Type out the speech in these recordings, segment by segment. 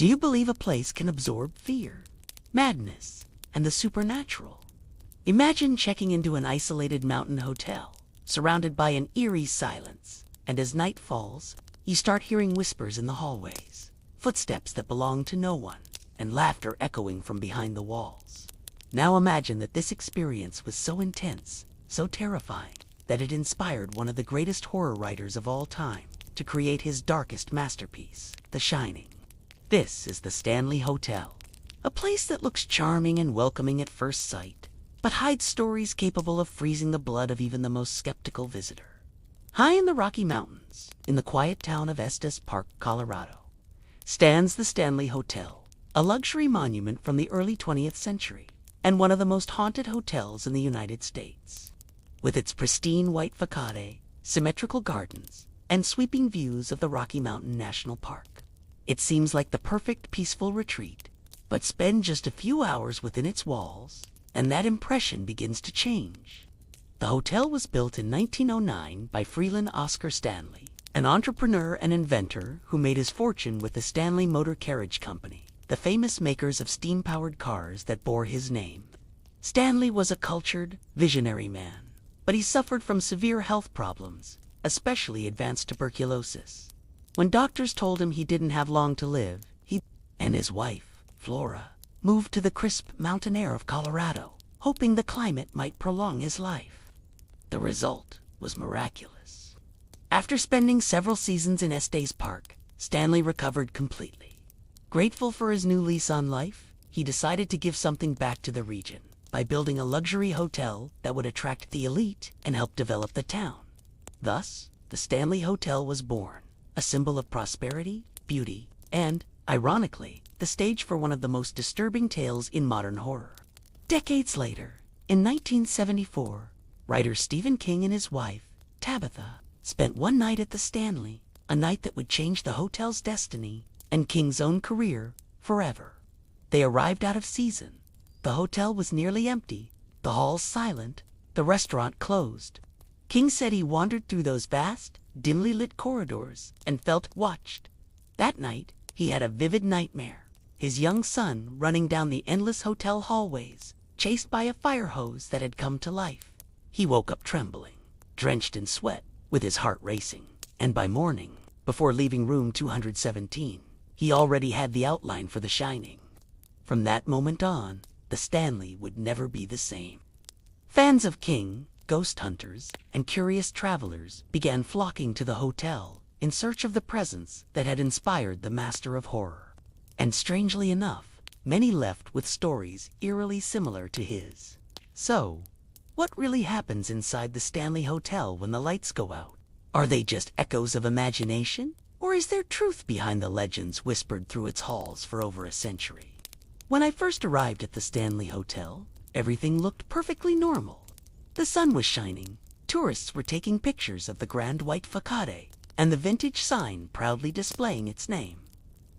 Do you believe a place can absorb fear, madness, and the supernatural? Imagine checking into an isolated mountain hotel, surrounded by an eerie silence, and as night falls, you start hearing whispers in the hallways, footsteps that belong to no one, and laughter echoing from behind the walls. Now imagine that this experience was so intense, so terrifying, that it inspired one of the greatest horror writers of all time to create his darkest masterpiece, The Shining. This is the Stanley Hotel, a place that looks charming and welcoming at first sight, but hides stories capable of freezing the blood of even the most skeptical visitor. High in the Rocky Mountains, in the quiet town of Estes Park, Colorado, stands the Stanley Hotel, a luxury monument from the early 20th century, and one of the most haunted hotels in the United States. With its pristine white facade, symmetrical gardens, and sweeping views of the Rocky Mountain National Park, it seems like the perfect peaceful retreat. But spend just a few hours within its walls, and that impression begins to change. The hotel was built in 1909 by Freeland Oscar Stanley, an entrepreneur and inventor who made his fortune with the Stanley Motor Carriage Company, the famous makers of steam-powered cars that bore his name. Stanley was a cultured, visionary man, but he suffered from severe health problems, especially advanced tuberculosis. When doctors told him he didn't have long to live, he and his wife, Flora, moved to the crisp mountain air of Colorado, hoping the climate might prolong his life. The result was miraculous. After spending several seasons in Estes Park, Stanley recovered completely. Grateful for his new lease on life, he decided to give something back to the region by building a luxury hotel that would attract the elite and help develop the town. Thus, the Stanley Hotel was born, a symbol of prosperity, beauty, and, ironically, the stage for one of the most disturbing tales in modern horror. Decades later, in 1974, writer Stephen King and his wife, Tabitha, spent one night at the Stanley, a night that would change the hotel's destiny and King's own career forever. They arrived out of season. The hotel was nearly empty, the halls silent, the restaurant closed. King said he wandered through those vast, dimly lit corridors and felt watched. That night, he had a vivid nightmare. His young son running down the endless hotel hallways, chased by a fire hose that had come to life. He woke up trembling, drenched in sweat, with his heart racing. And by morning, before leaving room 217, he already had the outline for The Shining. From that moment on, the Stanley would never be the same. Fans of King, ghost hunters, and curious travelers began flocking to the hotel in search of the presence that had inspired the master of horror. And strangely enough, many left with stories eerily similar to his. So, what really happens inside the Stanley Hotel when the lights go out? Are they just echoes of imagination? Or is there truth behind the legends whispered through its halls for over a century? When I first arrived at the Stanley Hotel, everything looked perfectly normal. The sun was shining, tourists were taking pictures of the grand white facade, and the vintage sign proudly displaying its name.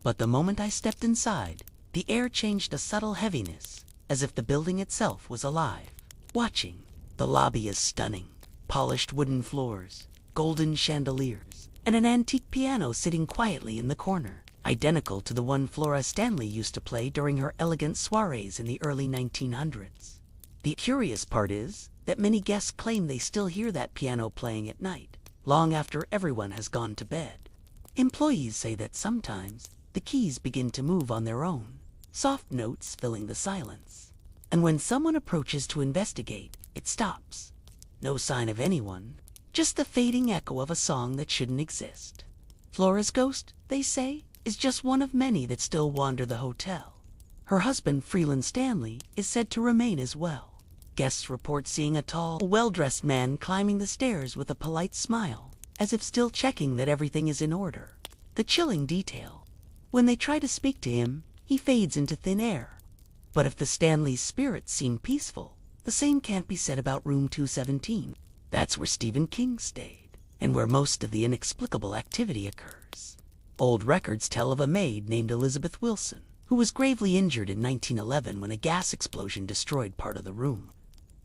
But the moment I stepped inside, the air changed a subtle heaviness, as if the building itself was alive, watching. The lobby is stunning. Polished wooden floors, golden chandeliers, and an antique piano sitting quietly in the corner, identical to the one Flora Stanley used to play during her elegant soirees in the early 1900s. The curious part is that many guests claim they still hear that piano playing at night, long after everyone has gone to bed. Employees say that sometimes the keys begin to move on their own, soft notes filling the silence. And when someone approaches to investigate, it stops. No sign of anyone, just the fading echo of a song that shouldn't exist. Flora's ghost, they say, is just one of many that still wander the hotel. Her husband, Freeland Stanley, is said to remain as well. Guests report seeing a tall, well-dressed man climbing the stairs with a polite smile, as if still checking that everything is in order. The chilling detail: when they try to speak to him, he fades into thin air. But if the Stanley's spirits seem peaceful, the same can't be said about room 217. That's where Stephen King stayed, and where most of the inexplicable activity occurs. Old records tell of a maid named Elizabeth Wilson, who was gravely injured in 1911 when a gas explosion destroyed part of the room.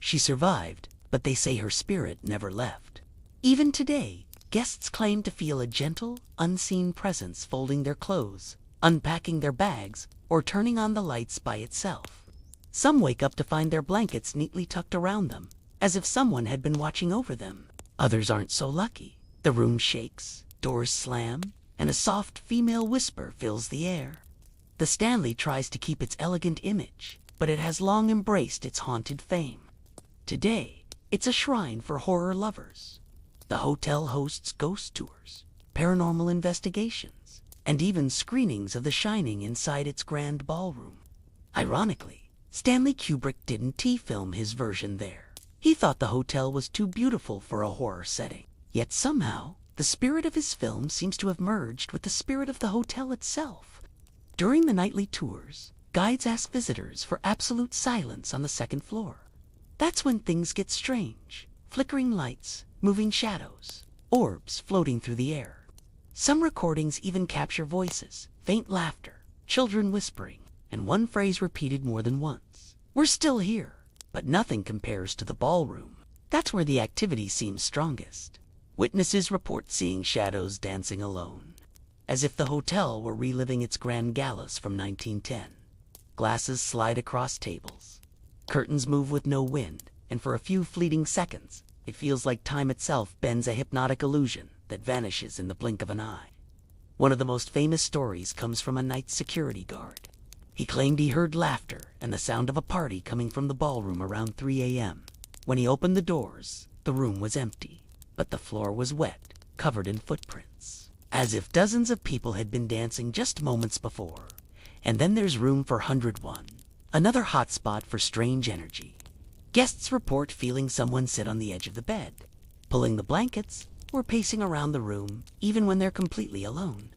She survived, but they say her spirit never left. Even today, guests claim to feel a gentle, unseen presence folding their clothes, unpacking their bags, or turning on the lights by itself. Some wake up to find their blankets neatly tucked around them, as if someone had been watching over them. Others aren't so lucky. The room shakes, doors slam, and a soft female whisper fills the air. The Stanley tries to keep its elegant image, but it has long embraced its haunted fame. Today, it's a shrine for horror lovers. The hotel hosts ghost tours, paranormal investigations, and even screenings of The Shining inside its grand ballroom. Ironically, Stanley Kubrick didn't film his version there. He thought the hotel was too beautiful for a horror setting. Yet somehow, the spirit of his film seems to have merged with the spirit of the hotel itself. During the nightly tours, guides ask visitors for absolute silence on the second floor. That's when things get strange. Flickering lights, moving shadows, orbs floating through the air. Some recordings even capture voices, faint laughter, children whispering, and one phrase repeated more than once. We're still here. But nothing compares to the ballroom. That's where the activity seems strongest. Witnesses report seeing shadows dancing alone, as if the hotel were reliving its grand galas from 1910. Glasses slide across tables. Curtains move with no wind, and for a few fleeting seconds, it feels like time itself bends a hypnotic illusion that vanishes in the blink of an eye. One of the most famous stories comes from a night security guard. He claimed he heard laughter and the sound of a party coming from the ballroom around 3 a.m. When he opened the doors, the room was empty, but the floor was wet, covered in footprints, as if dozens of people had been dancing just moments before. And then there's room for 101, another hotspot for strange energy. Guests report feeling someone sit on the edge of the bed, pulling the blankets, or pacing around the room, even when they're completely alone.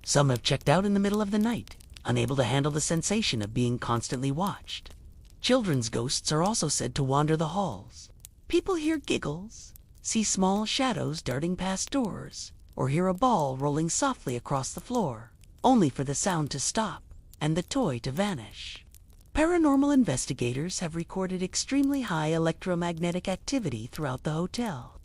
Some have checked out in the middle of the night, unable to handle the sensation of being constantly watched. Children's ghosts are also said to wander the halls. People hear giggles, see small shadows darting past doors, or hear a ball rolling softly across the floor, only for the sound to stop and the toy to vanish. Paranormal investigators have recorded extremely high electromagnetic activity throughout the hotel.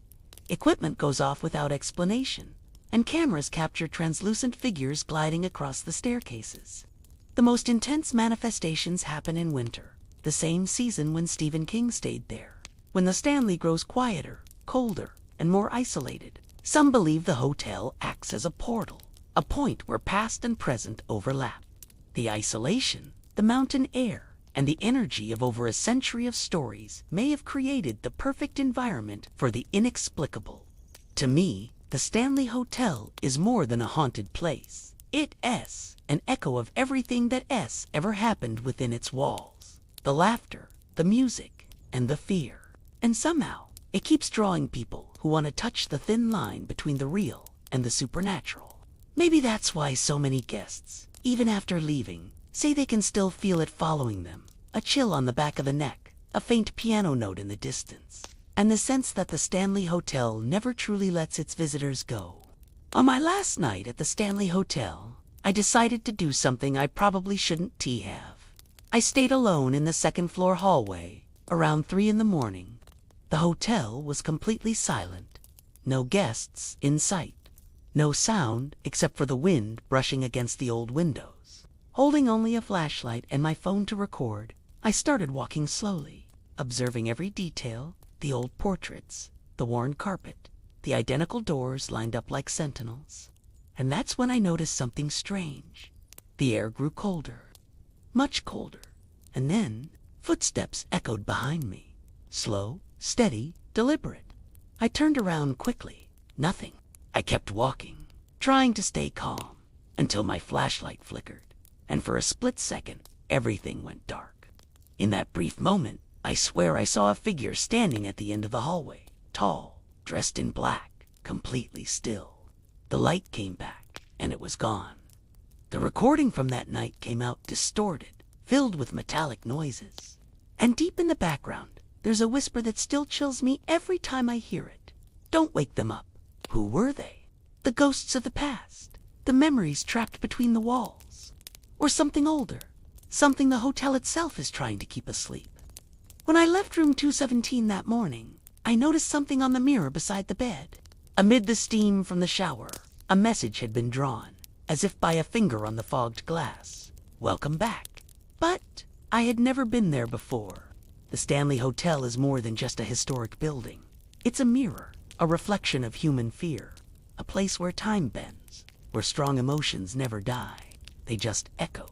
Equipment goes off without explanation, and cameras capture translucent figures gliding across the staircases. The most intense manifestations happen in winter, the same season when Stephen King stayed there. When the Stanley grows quieter, colder, and more isolated, some believe the hotel acts as a portal, a point where past and present overlap. The isolation, the mountain air, and the energy of over a century of stories may have created the perfect environment for the inexplicable. To me, the Stanley Hotel is more than a haunted place. It's an echo of everything that ever happened within its walls. The laughter, the music, and the fear. And somehow, it keeps drawing people who want to touch the thin line between the real and the supernatural. Maybe that's why so many guests, even after leaving, say they can still feel it following them. A chill on the back of the neck, a faint piano note in the distance, and the sense that the Stanley Hotel never truly lets its visitors go. On my last night at the Stanley Hotel, I decided to do something I probably shouldn't have. I stayed alone in the second-floor hallway around 3 in the morning. The hotel was completely silent. No guests in sight. No sound except for the wind brushing against the old windows. Holding only a flashlight and my phone to record, I started walking slowly, observing every detail, the old portraits, the worn carpet, the identical doors lined up like sentinels. And that's when I noticed something strange. The air grew colder, much colder, and then footsteps echoed behind me. Slow, steady, deliberate. I turned around quickly. Nothing. I kept walking, trying to stay calm, until my flashlight flickered, and for a split second, everything went dark. In that brief moment, I swear I saw a figure standing at the end of the hallway, tall, dressed in black, completely still. The light came back, and it was gone. The recording from that night came out distorted, filled with metallic noises. And deep in the background, there's a whisper that still chills me every time I hear it. Don't wake them up. Who were they? The ghosts of the past, the memories trapped between the walls, or something older, something the hotel itself is trying to keep asleep. When I left room 217 that morning, I noticed something on the mirror beside the bed. Amid the steam from the shower, a message had been drawn. as if by a finger on the fogged glass. Welcome back. But I had never been there before. The Stanley Hotel is more than just a historic building. It's a mirror, a reflection of human fear, a place where time bends, where strong emotions never die, they just echo.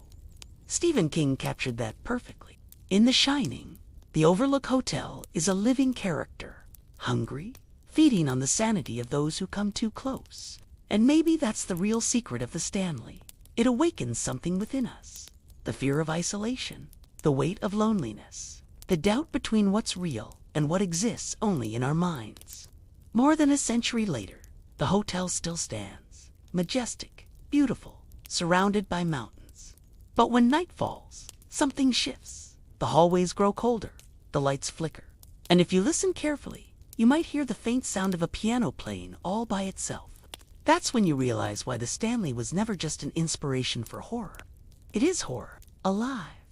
Stephen King captured that perfectly. In The Shining, the Overlook Hotel is a living character, hungry, feeding on the sanity of those who come too close. And maybe that's the real secret of the Stanley. It awakens something within us. The fear of isolation, the weight of loneliness, the doubt between what's real and what exists only in our minds. More than a century later, the hotel still stands, majestic, beautiful, surrounded by mountains. But when night falls, something shifts. The hallways grow colder, the lights flicker. And if you listen carefully, you might hear the faint sound of a piano playing all by itself. That's when you realize why the Stanley was never just an inspiration for horror. It is horror, alive,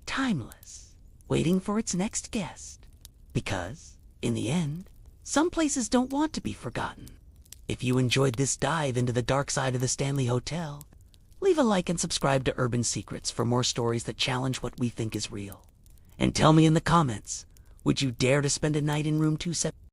timeless, waiting for its next guest. Because, in the end, some places don't want to be forgotten. If you enjoyed this dive into the dark side of the Stanley Hotel, leave a like and subscribe to Urban Secrets for more stories that challenge what we think is real. And tell me in the comments, would you dare to spend a night in room 270?